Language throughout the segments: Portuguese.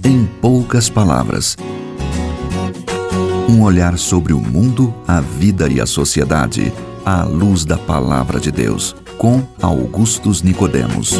Em poucas palavras. Um olhar sobre o mundo, a vida e a sociedade, à luz da Palavra de Deus, com Augustus Nicodemos.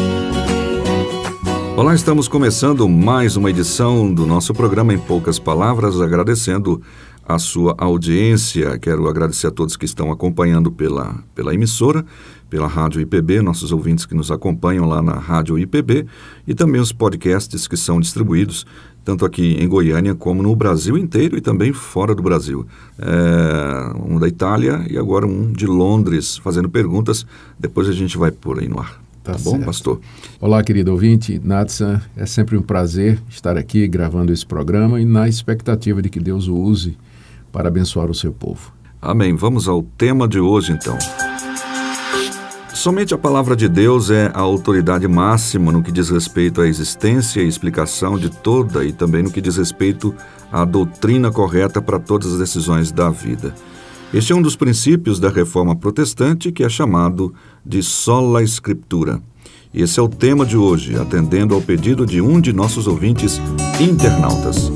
Olá, estamos começando mais uma edição do nosso programa Em Poucas Palavras, agradecendo a sua audiência. Quero agradecer a todos que estão acompanhando pela emissora, pela Rádio IPB, nossos ouvintes que nos acompanham lá na Rádio IPB, e também os podcasts que são distribuídos tanto aqui em Goiânia como no Brasil inteiro e também fora do Brasil. Um da Itália e agora um de Londres, fazendo perguntas. Depois a gente vai pôr aí no ar. Tá bom, pastor? Olá, querido ouvinte, Natsa. É sempre um prazer estar aqui gravando esse programa e na expectativa de que Deus o use para abençoar o seu povo. Amém. Vamos ao tema de hoje, então. Somente a palavra de Deus é a autoridade máxima no que diz respeito à existência e explicação de toda e também no que diz respeito à doutrina correta para todas as decisões da vida. Este é um dos princípios da reforma protestante que é chamado de sola scriptura. E esse é o tema de hoje, atendendo ao pedido de um de nossos ouvintes internautas.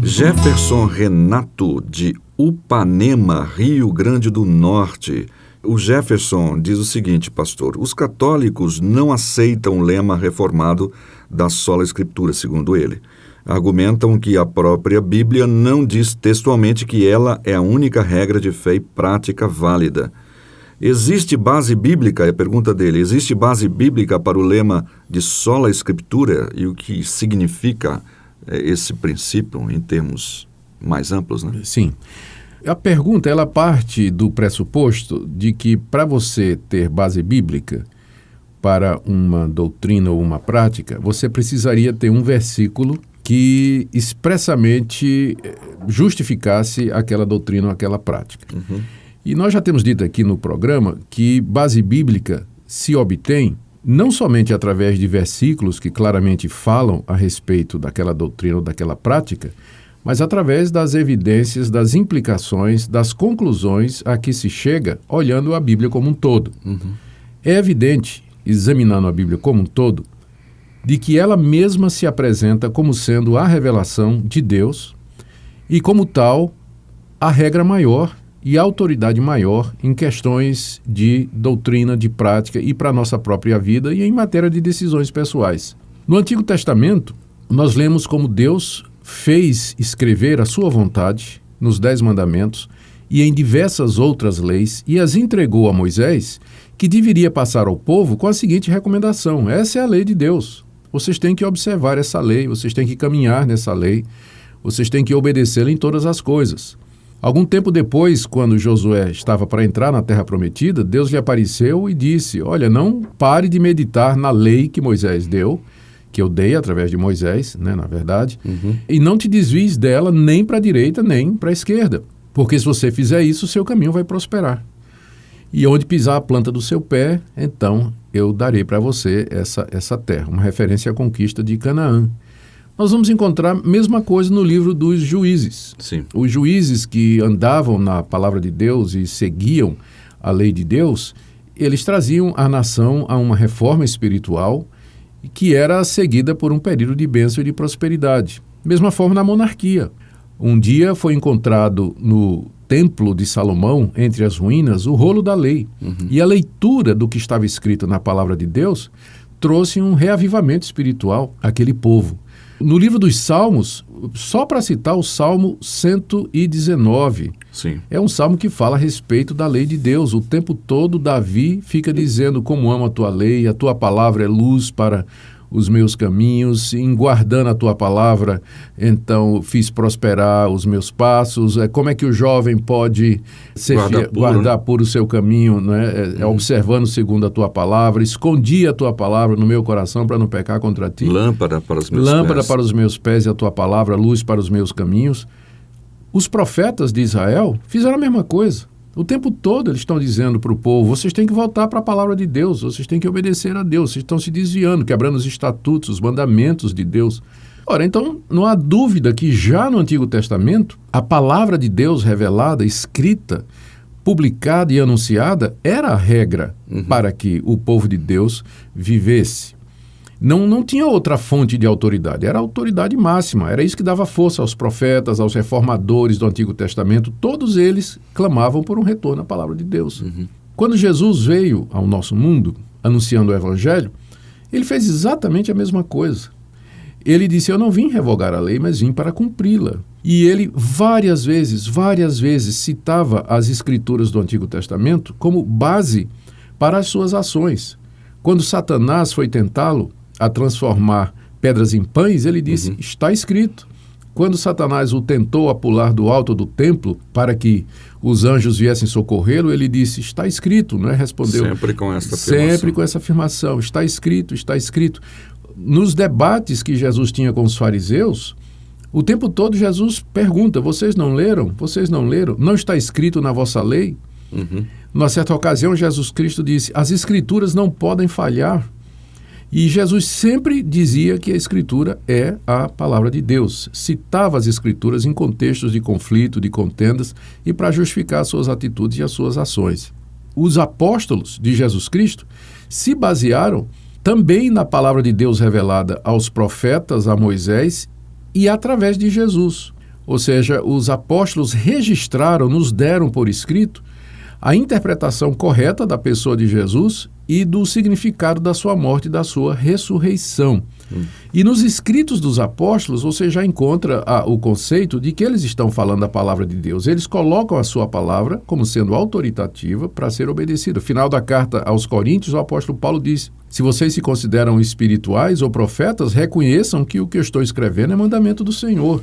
Jefferson Renato, de Upanema, Rio Grande do Norte. O Jefferson diz o seguinte, pastor: os católicos não aceitam o lema reformado da sola escritura, segundo ele. Argumentam que a própria Bíblia não diz textualmente que ela é a única regra de fé e prática válida. Existe base bíblica, é a pergunta dele, existe base bíblica para o lema de sola escritura e o que significa esse princípio em termos mais amplos, né? Sim. A pergunta, ela parte do pressuposto de que para você ter base bíblica para uma doutrina ou uma prática, você precisaria ter um versículo que expressamente justificasse aquela doutrina ou aquela prática. Uhum. E nós já temos dito aqui no programa que base bíblica se obtém não somente através de versículos que claramente falam a respeito daquela doutrina ou daquela prática, mas através das evidências, das implicações, das conclusões a que se chega olhando a Bíblia como um todo. Uhum. É evidente, examinando a Bíblia como um todo, de que ela mesma se apresenta como sendo a revelação de Deus e, como tal, a regra maior e a autoridade maior em questões de doutrina, de prática e para a nossa própria vida e em matéria de decisões pessoais. No Antigo Testamento, nós lemos como Deus fez escrever a sua vontade nos 10 mandamentos e em diversas outras leis e as entregou a Moisés, que deveria passar ao povo com a seguinte recomendação: essa é a lei de Deus, vocês têm que observar essa lei, vocês têm que caminhar nessa lei, vocês têm que obedecê-la em todas as coisas. Algum tempo depois, quando Josué estava para entrar na Terra Prometida, Deus lhe apareceu e disse: olha, não pare de meditar na lei que Moisés deu, que eu dei através de Moisés, né, na verdade, e não te desvies dela nem para a direita nem para a esquerda, porque se você fizer isso, o seu caminho vai prosperar. E onde pisar a planta do seu pé, então eu darei para você essa terra, uma referência à conquista de Canaã. Nós vamos encontrar a mesma coisa no livro dos Juízes. Sim. Os juízes que andavam na palavra de Deus e seguiam a lei de Deus, eles traziam a nação a uma reforma espiritual que era seguida por um período de bênção e de prosperidade. Mesma forma na monarquia. Um dia foi encontrado no Templo de Salomão, entre as ruínas, o rolo da lei. Uhum. E a leitura do que estava escrito na palavra de Deus trouxe um reavivamento espiritual àquele povo. No livro dos Salmos, só para citar o Salmo 119, Sim. É um salmo que fala a respeito da lei de Deus. O tempo todo Davi fica dizendo como amo a tua lei, a tua palavra é luz para os meus caminhos, em guardando a tua palavra, então fiz prosperar os meus passos. Como é que o jovem pode guardar puro o seu caminho, né? Observando segundo a tua palavra, escondi a tua palavra no meu coração para não pecar contra ti. Lâmpada para os meus Lâmpada pés. para os meus pés e a tua palavra, luz para os meus caminhos. Os profetas de Israel fizeram a mesma coisa. O tempo todo eles estão dizendo para o povo: vocês têm que voltar para a palavra de Deus, vocês têm que obedecer a Deus, vocês estão se desviando, quebrando os estatutos, os mandamentos de Deus. Ora, então, não há dúvida que já no Antigo Testamento, a palavra de Deus revelada, escrita, publicada e anunciada, era a regra para que o povo de Deus vivesse. Não tinha outra fonte de autoridade, era a autoridade máxima, era isso que dava força aos profetas, aos reformadores do Antigo Testamento, todos eles clamavam por um retorno à palavra de Deus. Quando Jesus veio ao nosso mundo, anunciando o Evangelho, ele fez exatamente a mesma coisa. Ele disse, eu não vim revogar a lei, mas vim para cumpri-la. E ele várias vezes citava as Escrituras do Antigo Testamento como base para as suas ações. Quando Satanás foi tentá-lo a transformar pedras em pães, ele disse, está escrito. Quando Satanás o tentou a pular do alto do templo para que os anjos viessem socorrê-lo, ele disse, está escrito, não é? Respondeu. Sempre com essa afirmação. Sempre com essa afirmação, está escrito, está escrito. Nos debates que Jesus tinha com os fariseus, o tempo todo Jesus pergunta, vocês não leram? Vocês não leram? Não está escrito na vossa lei? Numa certa ocasião, Jesus Cristo disse, as Escrituras não podem falhar. E Jesus sempre dizia que a Escritura é a palavra de Deus. Citava as Escrituras em contextos de conflito, de contendas e para justificar as suas atitudes e as suas ações. Os apóstolos de Jesus Cristo se basearam também na palavra de Deus revelada aos profetas, a Moisés e através de Jesus. Ou seja, os apóstolos registraram, nos deram por escrito a interpretação correta da pessoa de Jesus e do significado da sua morte e da sua ressurreição. E nos escritos dos apóstolos você já encontra o conceito de que eles estão falando a palavra de Deus. Eles colocam a sua palavra como sendo autoritativa para ser obedecida. No final da carta aos Coríntios, o apóstolo Paulo diz, se vocês se consideram espirituais ou profetas, reconheçam que o que eu estou escrevendo é mandamento do Senhor.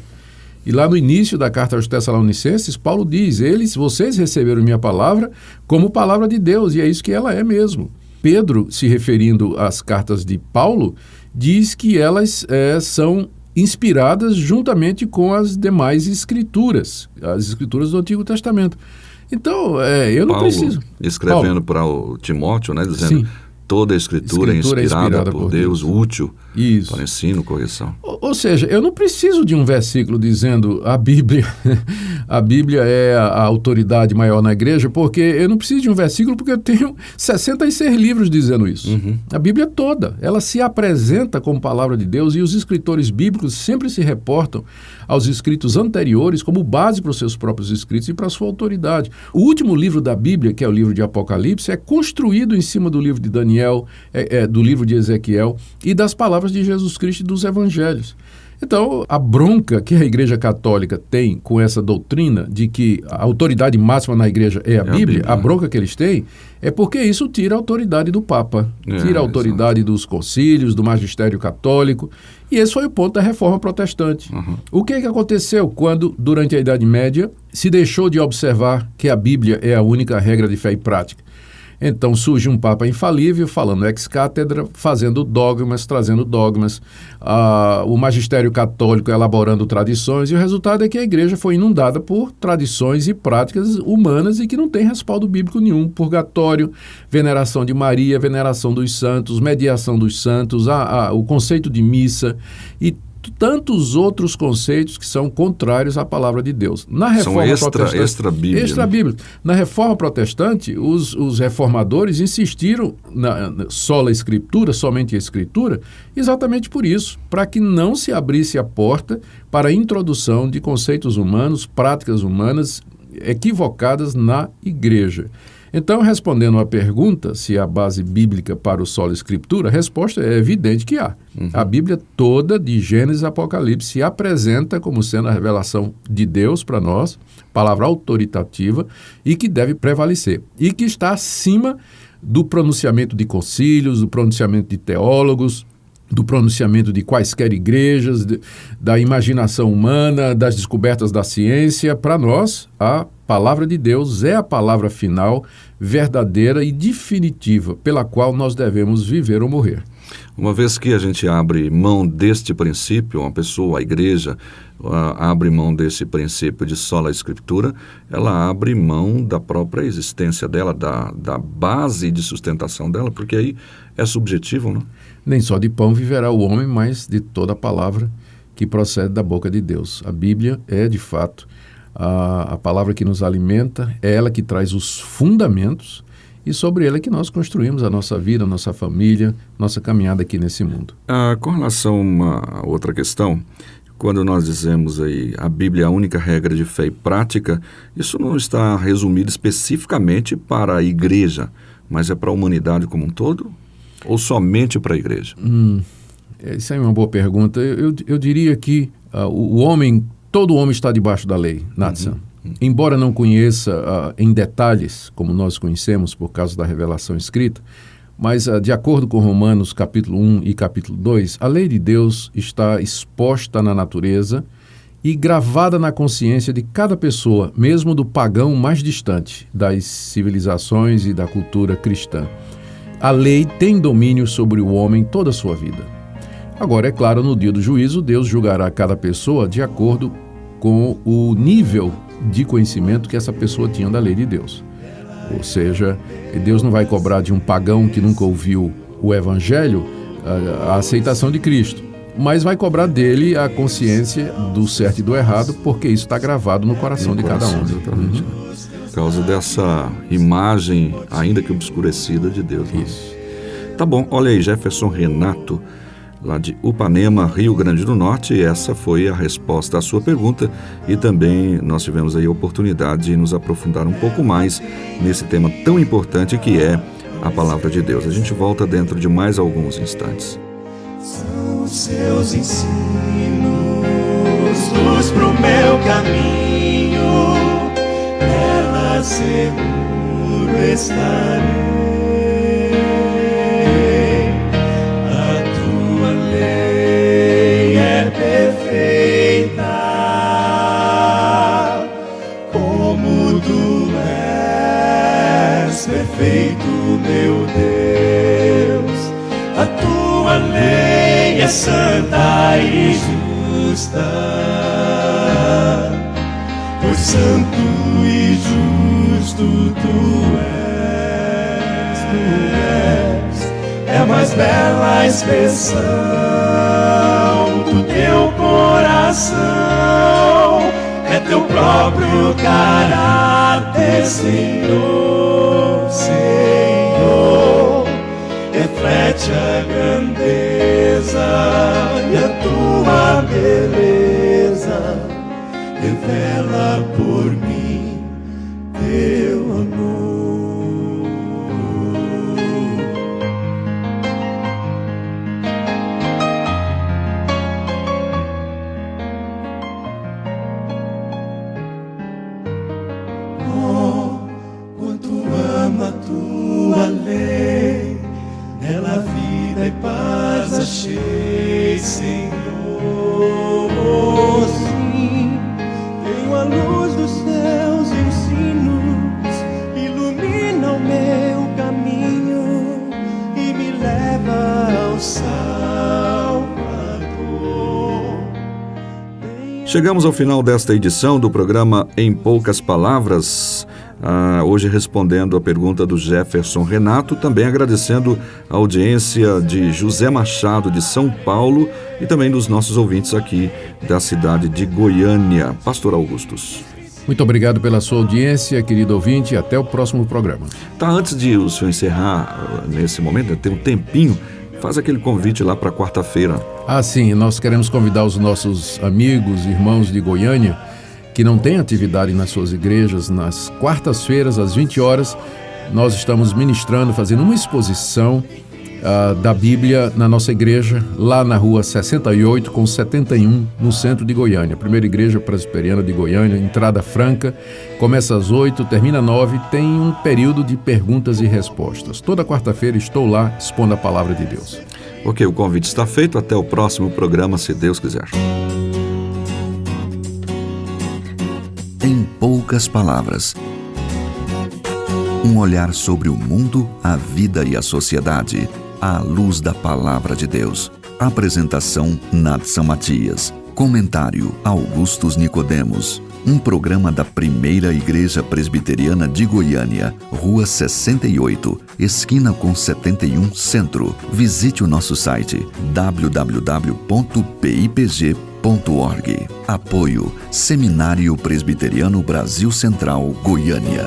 E lá no início da carta aos Tessalonicenses, Paulo diz, vocês receberam minha palavra como palavra de Deus, e é isso que ela é mesmo. Pedro, se referindo às cartas de Paulo, diz que elas são inspiradas juntamente com as demais escrituras, as escrituras do Antigo Testamento. Então, eu não preciso... Escrevendo para o Timóteo, né, dizendo... Sim. Toda a escritura é inspirada por Deus, útil para ensino, correção. Ou seja, eu não preciso de um versículo dizendo a Bíblia é a autoridade maior na igreja, porque eu não preciso de um versículo porque eu tenho 66 livros dizendo isso. A Bíblia toda, ela se apresenta como palavra de Deus e os escritores bíblicos sempre se reportam aos escritos anteriores como base para os seus próprios escritos e para a sua autoridade. O último livro da Bíblia, que é o livro de Apocalipse, é construído em cima do livro de Daniel, do livro de Ezequiel e das palavras de Jesus Cristo e dos evangelhos. Então, a bronca que a Igreja Católica tem com essa doutrina de que a autoridade máxima na Igreja é a Bíblia, a bronca que eles têm é porque isso tira a autoridade do Papa, tira a autoridade dos concílios, do magistério católico, e esse foi o ponto da Reforma Protestante. O que aconteceu quando, durante a Idade Média, se deixou de observar que a Bíblia é a única regra de fé e prática? Então surge um Papa infalível, falando ex-cátedra, fazendo dogmas, trazendo dogmas, o magistério católico elaborando tradições, e o resultado é que a igreja foi inundada por tradições e práticas humanas e que não tem respaldo bíblico nenhum. Purgatório, veneração de Maria, veneração dos santos, mediação dos santos, o conceito de missa e tantos outros conceitos que são contrários à palavra de Deus. Na Reforma Protestante, extra-bíblica. Na Reforma Protestante, os reformadores insistiram na sola Escritura, somente a Escritura, exatamente por isso, para que não se abrisse a porta para a introdução de conceitos humanos, práticas humanas equivocadas na igreja. Então, respondendo à pergunta se há base bíblica para o sola Escritura, a resposta é evidente que há. A Bíblia toda, de Gênesis a Apocalipse, se apresenta como sendo a revelação de Deus para nós, palavra autoritativa, e que deve prevalecer. E que está acima do pronunciamento de concílios, do pronunciamento de teólogos, do pronunciamento de quaisquer igrejas, da imaginação humana, das descobertas da ciência. Para nós, a palavra de Deus é a palavra final, verdadeira e definitiva, pela qual nós devemos viver ou morrer. Uma vez que a gente abre mão deste princípio, uma pessoa, a igreja, abre mão desse princípio de sola Escritura, ela abre mão da própria existência dela, da base de sustentação dela, porque aí é subjetivo, não? Nem só de pão viverá o homem, mas de toda a palavra que procede da boca de Deus. A Bíblia é, de fato, a palavra que nos alimenta, é ela que traz os fundamentos e sobre ele é que nós construímos a nossa vida, a nossa família, nossa caminhada aqui nesse mundo. Com relação a uma outra questão, quando nós dizemos aí a Bíblia é a única regra de fé e prática, isso não está resumido especificamente para a igreja, mas é para a humanidade como um todo? Ou somente para a igreja? Isso é uma boa pergunta. Eu diria que todo homem está debaixo da lei, Natsan. Embora não conheça em detalhes, como nós conhecemos por causa da revelação escrita, mas de acordo com Romanos capítulo 1 e capítulo 2, a lei de Deus está exposta na natureza e gravada na consciência de cada pessoa, mesmo do pagão mais distante das civilizações e da cultura cristã. A lei tem domínio sobre o homem toda a sua vida. Agora, é claro, no dia do juízo, Deus julgará cada pessoa de acordo com o nível de conhecimento que essa pessoa tinha da lei de Deus. Ou seja, Deus não vai cobrar de um pagão que nunca ouviu o Evangelho a aceitação de Cristo, mas vai cobrar dele a consciência do certo e do errado, porque isso está gravado no coração de cada um. Exatamente. Por causa dessa imagem, ainda que obscurecida, de Deus. Né? Isso. Tá bom, olha aí, Jefferson Renato, lá de Upanema, Rio Grande do Norte, essa foi a resposta à sua pergunta e também nós tivemos aí a oportunidade de nos aprofundar um pouco mais nesse tema tão importante que é a Palavra de Deus. A gente volta dentro de mais alguns instantes. São os seus ensinos, luz pro meu caminho, nela seguro estarei. Perfeito, meu Deus, a tua lei é santa e justa, pois santo e justo tu és, é a mais bela expressão do teu coração, é teu próprio caráter, Senhor. Senhor, reflete a grandeza e a tua beleza, revela por mim teu amor. Oh, quanto amo a tua lei, nela vida e paz achei, Senhor. Sim, tenho a luz dos teus ensinos, ilumina o meu caminho e me leva ao Salvador. Chegamos ao final desta edição do programa Em Poucas Palavras. Hoje respondendo a pergunta do Jefferson Renato, também agradecendo a audiência de José Machado de São Paulo e também dos nossos ouvintes aqui da cidade de Goiânia. Pastor Augustus. Muito obrigado pela sua audiência, querido ouvinte, e até o próximo programa. Antes de o senhor encerrar nesse momento, tem um tempinho, faz aquele convite lá para quarta-feira. Sim, nós queremos convidar os nossos amigos, irmãos de Goiânia, que não tem atividade nas suas igrejas. Nas quartas-feiras, às 20 horas, nós estamos ministrando, fazendo uma exposição da Bíblia na nossa igreja, lá na rua 68 com 71, no centro de Goiânia. Primeira igreja presbiteriana de Goiânia, entrada franca, começa às 8, termina às 9, tem um período de perguntas e respostas. Toda quarta-feira estou lá expondo a palavra de Deus. Ok, o convite está feito, até o próximo programa, se Deus quiser. Em poucas palavras, um olhar sobre o mundo, a vida e a sociedade, à luz da Palavra de Deus. Apresentação Natsan Matias. Comentário Augustus Nicodemos. Um programa da Primeira Igreja Presbiteriana de Goiânia, Rua 68, esquina com 71, Centro. Visite o nosso site www.pipg.org. Apoio Seminário Presbiteriano Brasil Central, Goiânia.